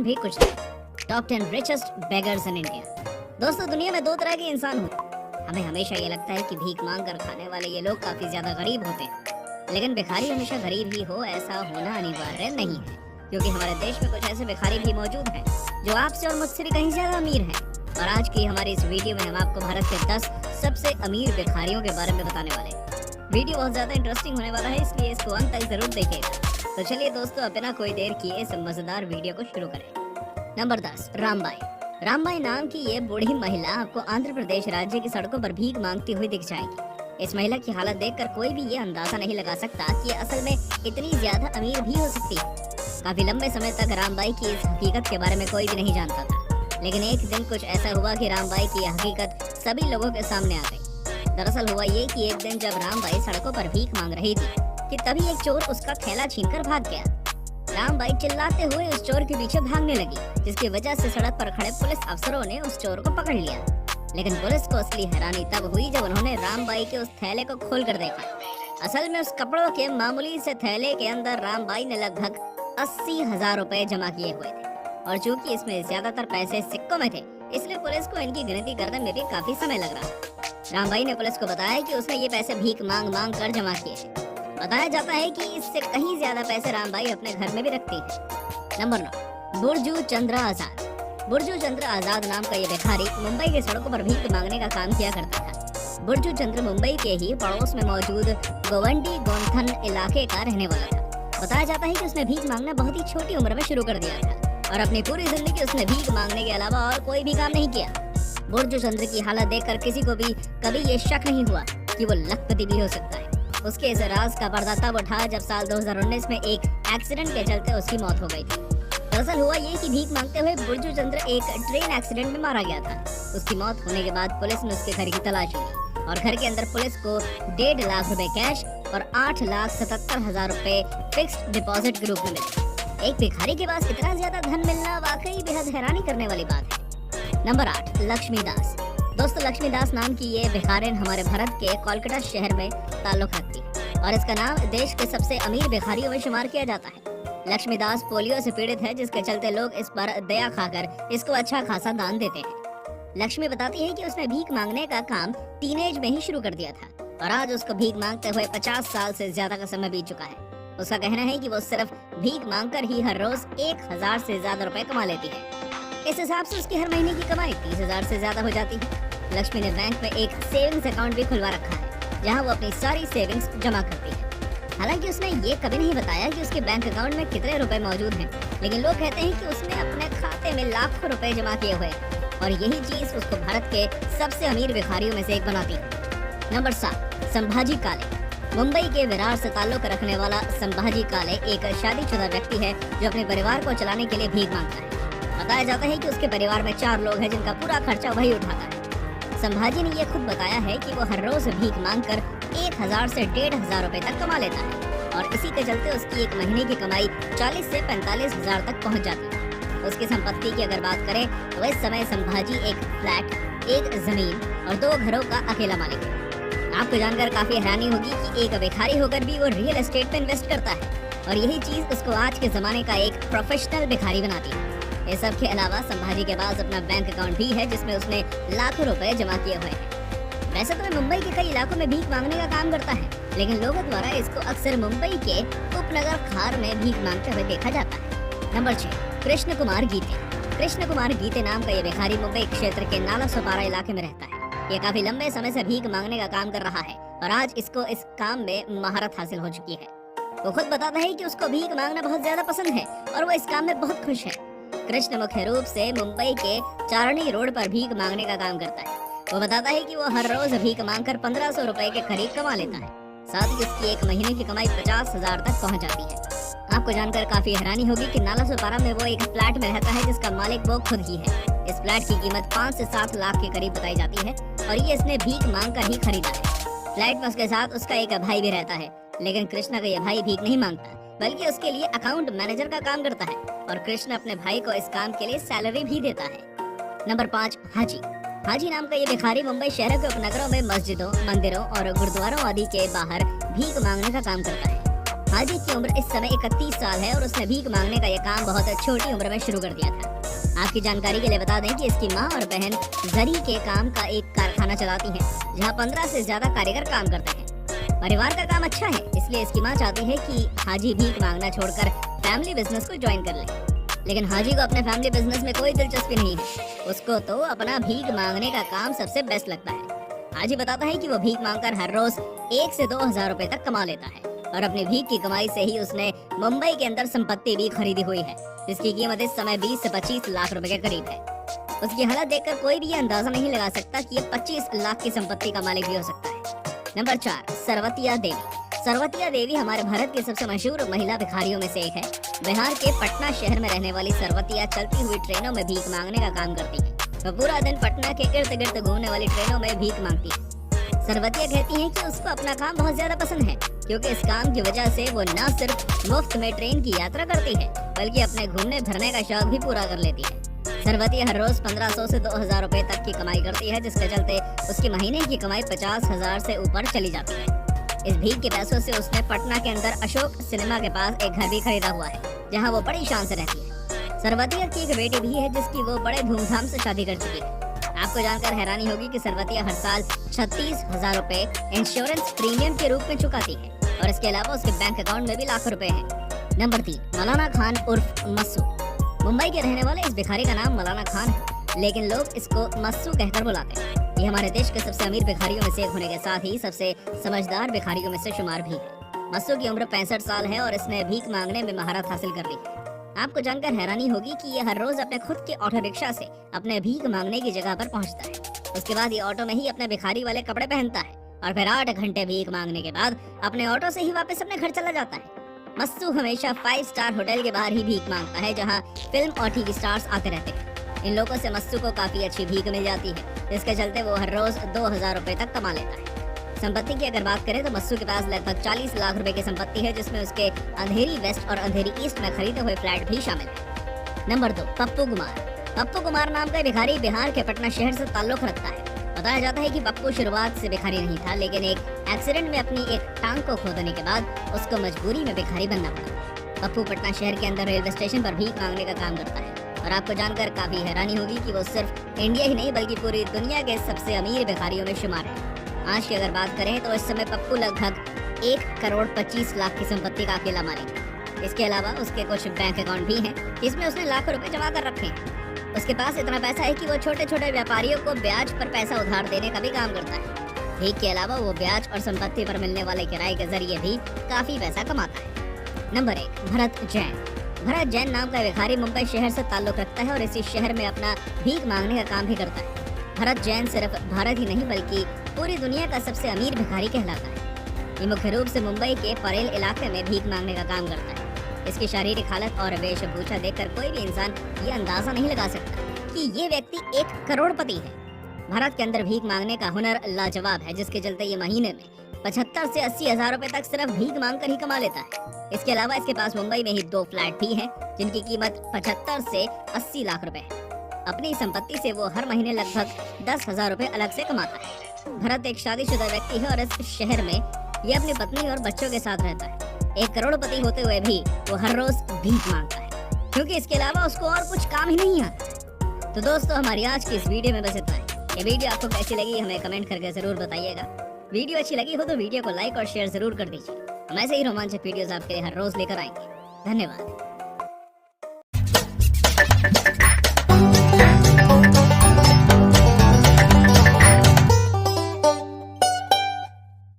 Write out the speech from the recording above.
भी कुछ नहीं। Top 10 richest beggars in India. दोस्तों, दुनिया में दो तरह के इंसान होते हैं। हमें हमेशा ये लगता है कि भीख मांग कर खाने वाले ये लोग काफी ज्यादा गरीब होते हैं, लेकिन भिखारी हमेशा गरीब ही हो ऐसा होना अनिवार्य नहीं है, क्योंकि हमारे देश में कुछ ऐसे भिखारी भी मौजूद हैं जो आपसे और मुझसे भी कहीं ज्यादा अमीर हैं। और आज की हमारी इस वीडियो में हम आपको भारत के 10 सबसे अमीर भिखारियों के बारे में बताने वाले हैं। वीडियो बहुत ज्यादा इंटरेस्टिंग होने वाला है, इसलिए इसको अंत तक जरूर देखिएगा। तो चलिए दोस्तों, अब बिना कोई देर किए इस मजेदार वीडियो को शुरू करें। नंबर 10, रामबाई। रामबाई नाम की ये बूढ़ी महिला आपको आंध्र प्रदेश राज्य की सड़कों पर भीख मांगती हुई दिख जाएगी। इस महिला की हालत देखकर कोई भी ये अंदाजा नहीं लगा सकता कि ये असल में इतनी ज्यादा अमीर भी हो सकती है। काफी लंबे समय तक रामबाई की इस हकीकत के बारे में कोई भी नहीं जानता था, लेकिन एक दिन कुछ ऐसा हुआ कि रामबाई की यह हकीकत सभी लोगों के सामने आ गई। दरअसल हुआ ये कि एक दिन जब रामबाई सड़कों पर भीख मांग रही थी कि तभी एक चोर उसका थैला छीनकर भाग गया। रामबाई चिल्लाते हुए उस चोर के पीछे भागने लगी, जिसकी वजह से सड़क पर खड़े पुलिस अफसरों ने उस चोर को पकड़ लिया। लेकिन पुलिस को असली हैरानी तब हुई जब उन्होंने रामबाई के उस थैले को खोलकर देखा। असल में उस कपड़ों के मामूली से थैले के अंदर रामबाई ने लगभग 80,000 रुपए जमा किए हुए थे, और चूंकि इसमें ज्यादातर पैसे सिक्कों में थे, इसलिए पुलिस को इनकी गिनती करने में भी काफी समय लग रहा था। रामबाई ने पुलिस को बताया कि उसने ये पैसे भीख मांग मांग कर जमा किए हैं। बताया जाता है कि इससे कहीं ज्यादा पैसे रामबाई अपने घर में भी रखती है। नंबर 9, बुरजू चंद्र आजाद। बुरजू चंद्र आजाद नाम का ये भिखारी मुंबई के सड़कों पर भीख मांगने का काम किया करता था। बुरजू चंद्र मुंबई के ही पड़ोस में मौजूद गोवंडी गोंथन इलाके का रहने वाला था। बताया जाता है कि उसने भीख मांगना बहुत ही छोटी उम्र में शुरू कर दिया था, और अपनी पूरी जिंदगी उसने भीख मांगने के अलावा और कोई भी काम नहीं किया। बुरजू चंद्र की हालत देखकर किसी को भी कभी ये शक नहीं हुआ कि वो लखपति भी हो सकता है। उसके इस राज का पर्दा तब उठा जब साल 2019 में एक एक्सीडेंट के चलते उसकी मौत हो गई थी। दरअसल हुआ ये कि भीख मांगते हुए बुरजू चंद्र एक ट्रेन एक्सीडेंट में मारा गया था। उसकी मौत होने के बाद पुलिस ने उसके घर की तलाशी ली, और घर के अंदर पुलिस को 1.5 लाख रुपए कैश और 8,77,000 रुपए फिक्स्ड डिपॉजिट के रूप में मिले। एक भिखारी के पास इतना ज्यादा धन मिलना वाकई बेहद हैरानी करने वाली बात है। नंबर 8, लक्ष्मीदास। दोस्तों, लक्ष्मीदास नाम की ये भिखारिन हमारे भारत के कोलकाता शहर में ताल्लुक रखती है, और इसका नाम देश के सबसे अमीर भिखारियों में शुमार किया जाता है। लक्ष्मीदास पोलियो से पीड़ित है, जिसके चलते लोग इस पर दया खाकर इसको अच्छा खासा दान देते हैं। लक्ष्मी बताती है कि उसने भीख मांगने का काम टीनेज में ही शुरू कर दिया था, और आज उसको भीख मांगते हुए 50 साल से ज्यादा का समय बीत चुका है। उसका कहना है कि वो सिर्फ भीख मांगकर ही हर रोज 1,000 से ज्यादा रुपए कमा लेती है। इस हिसाब से उसकी हर महीने की कमाई 30,000 से ज्यादा हो जाती है। लक्ष्मी ने बैंक में एक सेविंग्स अकाउंट भी खुलवा रखा है, जहां वो अपनी सारी सेविंग्स जमा करती है। हालांकि उसने ये कभी नहीं बताया कि उसके बैंक अकाउंट में कितने रुपए मौजूद हैं, लेकिन लोग कहते हैं कि उसने अपने खाते में लाखों रुपए जमा किए हुए हैं, और यही चीज उसको भारत के सबसे अमीर भिखारियों में से एक बनाती है। नंबर 7, संभाजी काले। मुंबई के विरार से ताल्लुक रखने वाला संभाजी काले एक शादीशुदा व्यक्ति है जो अपने परिवार को चलाने के लिए भीख मांगता है। बताया जाता है कि उसके परिवार में 4 लोग हैं, जिनका पूरा खर्चा वही उठाता है। संभाजी ने ये खुद बताया है कि वो हर रोज भीख मांगकर 1,000 से 1,500 रुपए तक कमा लेता है, और इसी के चलते उसकी एक महीने की कमाई 40 से 45,000 तक पहुंच जाती है। उसकी संपत्ति की अगर बात करें तो इस समय संभाजी एक फ्लैट, एक जमीन और 2 घरों का अकेला मालिक है। आपको जानकर काफी हैरानी होगी कि एक भिखारी होकर भी वो रियल एस्टेट में इन्वेस्ट करता है, और यही चीज उसको आज के जमाने का एक प्रोफेशनल भिखारी बनाती है। इस सब के अलावा संभाजी के पास अपना बैंक अकाउंट भी है, जिसमें उसने लाखों रुपए जमा किए हुए हैं। वैसे तो मुंबई के कई इलाकों में भीख मांगने का काम करता है, लेकिन लोगों द्वारा इसको अक्सर मुंबई के उपनगर खार में भीख मांगते हुए देखा जाता है। नंबर 6, कृष्ण कुमार गीते। कृष्ण कुमार गीते नाम का ये भिखारी मुंबई क्षेत्र के नालासोपारा इलाके में रहता है। ये काफी लंबे समय से भीख मांगने का काम कर रहा है, और आज इसको इस काम में महारत हासिल हो चुकी है। वो खुद बताता है कि उसको भीख मांगना बहुत ज्यादा पसंद है, और वो इस काम में बहुत खुश है। कृष्ण मुख्य रूप से मुंबई के चारणी रोड पर भीख मांगने का काम करता है। वो बताता है कि वो हर रोज भीख मांगकर 1,500 रुपए के करीब कमा लेता है। साथ ही उसकी एक महीने की कमाई 50,000 तक पहुंच जाती है। आपको जानकर काफी हैरानी होगी कि नालासोपारा में वो एक फ्लैट में रहता है, जिसका मालिक वो खुद ही है। इस फ्लैट की कीमत 5 से 7 लाख के करीब बताई जाती है, और ये इसने भीख मांग कर ही खरीदा है। फ्लैट में उसके साथ उसका एक भाई भी रहता है, लेकिन कृष्णा का ये भाई भीख नहीं मांगता, बल्कि उसके लिए अकाउंट मैनेजर का काम करता है, और कृष्ण अपने भाई को इस काम के लिए सैलरी भी देता है। नंबर 5, हाजी। हाजी नाम का ये भिखारी मुंबई शहर के उपनगरों में मस्जिदों, मंदिरों और गुरुद्वारों आदि के बाहर भीख मांगने का काम करता है। हाजी की उम्र इस समय 31 साल है और उसने भीख मांगने का यह काम बहुत छोटी उम्र में शुरू कर दिया था। आपकी जानकारी के लिए बता दें कि इसकी माँ और बहन जरी के काम का एक कारखाना चलाती हैं, जहां 15 से ज्यादा कारीगर काम करते हैं। परिवार का काम अच्छा है, इसलिए इसकी माँ चाहती है कि हाजी भीख मांगना छोड़कर फैमिली बिजनेस को ज्वाइन कर ले। लेकिन हाजी को अपने फैमिली बिजनेस में कोई दिलचस्पी नहीं है, उसको तो अपना भीख मांगने का काम सबसे बेस्ट लगता है। हाजी बताता है कि वो भीख मांगकर हर रोज 1 से 2 हज़ार रुपए तक कमा लेता है और अपनी भीख की कमाई से ही उसने मुंबई के अंदर संपत्ति भी खरीदी हुई है, जिसकी कीमत इस समय 20 से 25 लाख रुपए के करीब है। उसकी हालत देखकर कोई भी ये अंदाजा नहीं लगा सकता कि ये 25 लाख की संपत्ति का मालिक भी हो सकता है। नंबर 4, सरवतिया देवी। सरवतिया देवी हमारे भारत की सबसे मशहूर महिला भिखारियों में से एक है। बिहार के पटना शहर में रहने वाली सरवतिया चलती हुई ट्रेनों में भीख मांगने का काम करती है। वो पूरा दिन पटना के इर्द गिर्द घूमने वाली ट्रेनों में भीख मांगती है। सरवतिया कहती है कि उसको अपना काम बहुत ज्यादा पसंद है, क्योंकि इस काम की वजह से वो न सिर्फ मुफ्त में ट्रेन की यात्रा करती है, बल्कि अपने घूमने फिरने का शौक भी पूरा कर लेती है। सरवतिया हर रोज 1500 से 2000 रुपए तक की कमाई करती है, जिसके चलते उसकी महीने की कमाई 50,000 से ऊपर चली जाती है। इस भीख के पैसों से उसने पटना के अंदर अशोक सिनेमा के पास एक घर भी खरीदा हुआ है, जहाँ वो बड़ी शान से रहती है। सरवतिया की एक बेटी भी है, जिसकी वो बड़े धूमधाम से शादी कर चुकी है। आपको जानकर हैरानी होगी कि सरवतिया हर साल 36,000 रुपए इंश्योरेंस प्रीमियम के रूप में चुकाती है और इसके अलावा उसके बैंक अकाउंट में भी लाखों रुपए हैं। नंबर 3, मौलाना खान उर्फ मस्सू। मुंबई के रहने वाले इस भिखारी का नाम मौलाना खान है, लेकिन लोग इसको मस्सू कहकर बुलाते हैं। ये हमारे देश के सबसे अमीर भिखारियों में से एक होने के साथ ही सबसे समझदार भिखारियों में से शुमार भी है। मस्सू की उम्र 65 साल है और इसने भीख मांगने में महारत हासिल कर ली है। आपको जानकर हैरानी होगी कि ये हर रोज अपने खुद के ऑटो रिक्शा से अपने भीख मांगने की जगह पर पहुंचता है। उसके बाद ये ऑटो में ही अपने भिखारी वाले कपड़े पहनता है और फिर 8 घंटे भीख मांगने के बाद अपने ऑटो से ही वापस अपने घर चला जाता है। मस्सू हमेशा 5 स्टार होटल के बाहर ही भीख मांगता है, जहाँ फिल्म और टीवी स्टार्स आते रहते हैं। इन लोगों से मस्सू को काफी अच्छी भीख मिल जाती है, जिसके चलते वो हर रोज 2000 रुपए तक कमा लेता है। संपत्ति की अगर बात करें तो मस्सू के पास लगभग 40 लाख रुपए की संपत्ति है, जिसमें उसके अंधेरी वेस्ट और अंधेरी ईस्ट में खरीदे हुए फ्लैट भी शामिल है। नंबर 2, पप्पू कुमार। पप्पू कुमार नाम का भिखारी बिहार के पटना शहर से ताल्लुक रखता है। बताया जाता है कि पप्पू शुरुआत से भिखारी नहीं था, लेकिन एक एक्सीडेंट में अपनी एक टांग को खो देने के बाद उसको मजबूरी में भिखारी बनना पड़ा। पप्पू पटना शहर के अंदर रेलवे स्टेशन पर भीख मांगने का काम करता है और आपको जानकर काफी हैरानी होगी कि वो सिर्फ इंडिया ही नहीं बल्कि पूरी दुनिया के सबसे अमीर भिखारियों में शुमार है। आज की अगर बात करें तो इस समय पप्पू लगभग 1,25,00,000 की संपत्ति का अकेला मालिक है। इसके अलावा उसके कुछ बैंक अकाउंट भी हैं, जिसमें उसने लाखों रुपए जमा कर रखे हैं। उसके पास इतना पैसा है कि वो छोटे छोटे व्यापारियों को ब्याज पर पैसा उधार देने का भी काम करता है। भीख के अलावा वो ब्याज और संपत्ति पर मिलने वाले किराए के जरिए भी काफी पैसा कमाता है। नंबर 1, भरत जैन। भरत जैन नाम का भिखारी मुंबई शहर से ताल्लुक रखता है और इसी शहर में अपना भीख मांगने का काम भी करता है। भरत जैन सिर्फ भारत ही नहीं बल्कि पूरी दुनिया का सबसे अमीर भिखारी कहलाता है। ये मुख्य रूप से मुंबई के परेल इलाके में भीख मांगने का काम करता है। इसकी शारीरिक हालत और वेशभूषा देखकर कोई भी इंसान ये अंदाजा नहीं लगा सकता कि ये व्यक्ति एक करोड़पति है। भारत के अंदर भीख मांगने का हुनर लाजवाब है, जिसके चलते ये महीने में 75 से 80 हजार रुपए तक सिर्फ भीख मांग कर ही कमा लेता है। इसके अलावा इसके पास मुंबई में ही 2 फ्लैट भी हैं, जिनकी कीमत 75 से 80 लाख रुपए है। अपनी संपत्ति से वो हर महीने लगभग 10,000 रुपए अलग से कमाता है। भरत एक शादीशुदा व्यक्ति है और इस शहर में ये अपनी पत्नी और बच्चों के साथ रहता है। एक करोड़पति होते हुए भी वो हर रोज भीख मांगता है, क्योंकि इसके अलावा उसको और कुछ काम ही नहीं आता। तो दोस्तों, हमारी आज की इस वीडियो में बस इतना ही। ये वीडियो आपको कैसी लगी हमें कमेंट करके जरूर बताइएगा। वीडियो अच्छी लगी हो तो वीडियो को लाइक और शेयर जरूर कर दीजिए। हम ऐसे ही रोमांचक वीडियोस आपके लिए हर रोज लेकर आएंगे। धन्यवाद।